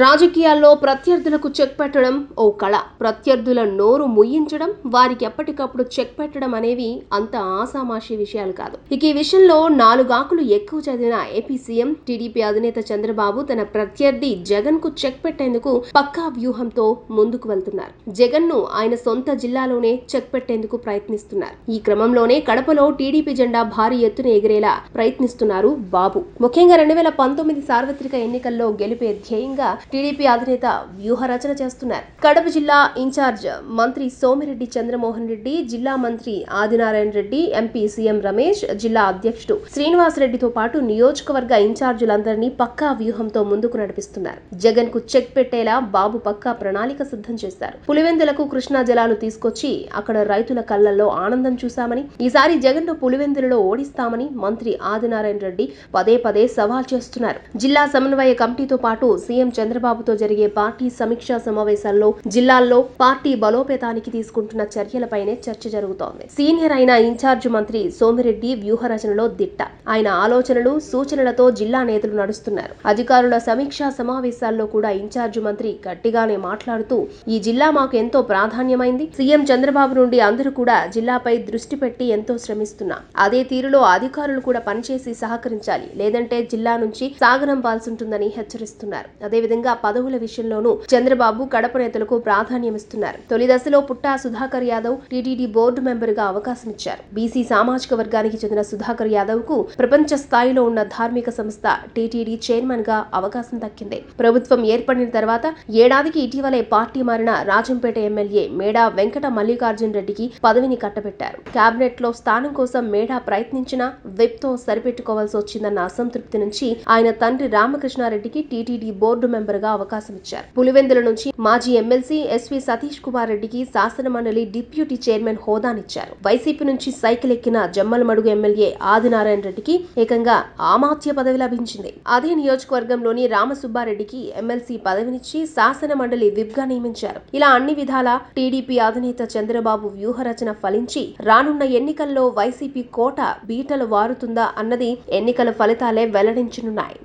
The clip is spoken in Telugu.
రాజకీయాల్లో ప్రత్యర్థులకు చెక్ పెట్టడం ఓ కళ. ప్రత్యర్థుల నోరు ముయ్యించడం, వారికి ఎప్పటికప్పుడు చెక్ పెట్టడం అనేవి అంత ఆసామాషి విషయాలు కాదు. ఇక ఈ విషయంలో 4 ఆకులు ఎక్కువ చదివిన ఏపీ సీఎం, టీడీపీ అధినేత చంద్రబాబు తన ప్రత్యర్థి జగన్ కు చెక్ పెట్టేందుకు పక్కా వ్యూహంతో ముందుకు వెళ్తున్నారు. జగన్ ను ఆయన సొంత జిల్లాలోనే చెక్ పెట్టేందుకు ప్రయత్నిస్తున్నారు. ఈ క్రమంలోనే కడపలో టీడీపీ జెండా భారీ ఎత్తున ఎగిరేలా ప్రయత్నిస్తున్నారు బాబు. ముఖ్యంగా 2019 సార్వత్రిక ఎన్నికల్లో గెలిపే ధ్యేయంగా టీడీపీ అధినేత వ్యూహ రచన చేస్తున్నారు. కడప జిల్లా ఇన్ఛార్జ్ మంత్రి సోమిరెడ్డి చంద్రమోహన్ రెడ్డి, జిల్లా మంత్రి ఆదినారాయణ రెడ్డి, ఎంపీ సీఎం రమేష్, జిల్లా అధ్యక్షుడు శ్రీనివాస్ రెడ్డితో పాటు నియోజకవర్గ ఇన్ఛార్జీలందరినీ పక్కా వ్యూహంతో ముందుకు నడిపిస్తున్నారు. జగన్ కు చెక్ పెట్టేలా బాబు పక్కా ప్రణాళిక సిద్ధం చేశారు. పులివెందులకు కృష్ణా జలాలు తీసుకొచ్చి అక్కడ రైతుల కళ్లల్లో ఆనందం చూశామని, ఈసారి జగన్ ను పులివెందులలో ఓడిస్తామని మంత్రి ఆదినారాయణ రెడ్డి పదే పదే సవాల్ చేస్తున్నారు. జిల్లా సమన్వయ కమిటీతో పాటు సీఎం చంద్రబాబుతో జరిగే పార్టీ సమీక్షా సమావేశాల్లో జిల్లాల్లో పార్టీ బలోపేతానికి తీసుకుంటున్న చర్యలపైనే చర్చ జరుగుతోంది. సీనియర్ అయిన ఇన్ఛార్జ్ మంత్రి సోమిరెడ్డి వ్యూహ రచనలో దిట్ట. ఆయన ఆలోచనలు, సూచనలతో జిల్లా నేతలు నడుస్తున్నారు. అధికారుల సమీక్షా సమావేశాల్లో కూడా ఇన్ఛార్జ్ మంత్రి గట్టిగానే మాట్లాడుతూ, ఈ జిల్లా మాకు ఎంతో ప్రాధాన్యమైంది. సీఎం చంద్రబాబు నుండి అందరూ కూడా జిల్లాపై దృష్టి పెట్టి ఎంతో శ్రమిస్తున్నా. అదే తీరులో అధికారులు కూడా పనిచేసి సహకరించాలి, లేదంటే జిల్లా నుంచి సాగనంపాల్సింటుందని హెచ్చరిస్తున్నారు. అదేవిధంగా పదవుల విషయంలోనూ చంద్రబాబు కడప నేతలకు ప్రాధాన్యమిస్తున్నారు. తొలి దశలో Putta Sudhakar Yadav TTD board member గా అవకాశం ఇచ్చారు. బీసీ సామాజిక వర్గానికి చెందిన సుధాకర్ యాదవ్ కు ప్రపంచ స్థాయిలో ఉన్న ధార్మిక సంస్థ టీటీడీ చైర్మన్ గా అవకాశం దక్కింది. ప్రభుత్వం ఏర్పడిన తర్వాత ఏడాదికి ఇటీవలే పార్టీ మారిన రాజంపేట ఎమ్మెల్యే మేడా వెంకట మల్లికార్జున రెడ్డికి పదవిని కట్టబెట్టారు. కేబినెట్ లో స్థానం కోసం మేడా ప్రయత్నించినా విప్ తో సరిపెట్టుకోవాల్సి వచ్చిందన్న అసంతృప్తి నుంచి ఆయన తండ్రి రామకృష్ణారెడ్డికి టీటీడీ బోర్డు మెంబర్ గా అవకాశం ఇచ్చారు. పులివెందుల నుంచి మాజీ ఎమ్మెల్సీ ఎస్వి సతీష్ కుమార్ రెడ్డికి శాసన మండలి డిప్యూటీ చైర్మన్ హోదానిచ్చారు. వైసీపీ నుంచి సైకిల్ ఎక్కిన జమ్మలమడుగు ఎమ్మెల్యే ఆదినారాయణ రెడ్డికి ఏకంగా ఆమాత్య పదవి లభించింది. అదే నియోజకవర్గంలోని రామసుబ్బారెడ్డికి ఎమ్మెల్సీ పదవినిచ్చి శాసన మండలి విప్ గా నియమించారు. ఇలా అన్ని విధాల టీడీపీ అధినేత చంద్రబాబు వ్యూహ రచన ఫలించి రానున్న ఎన్నికల్లో వైసీపీ కోట బీటలు వారుతుందా అన్నది ఎన్నికల ఫలితాలే వెల్లడించనున్నాయి.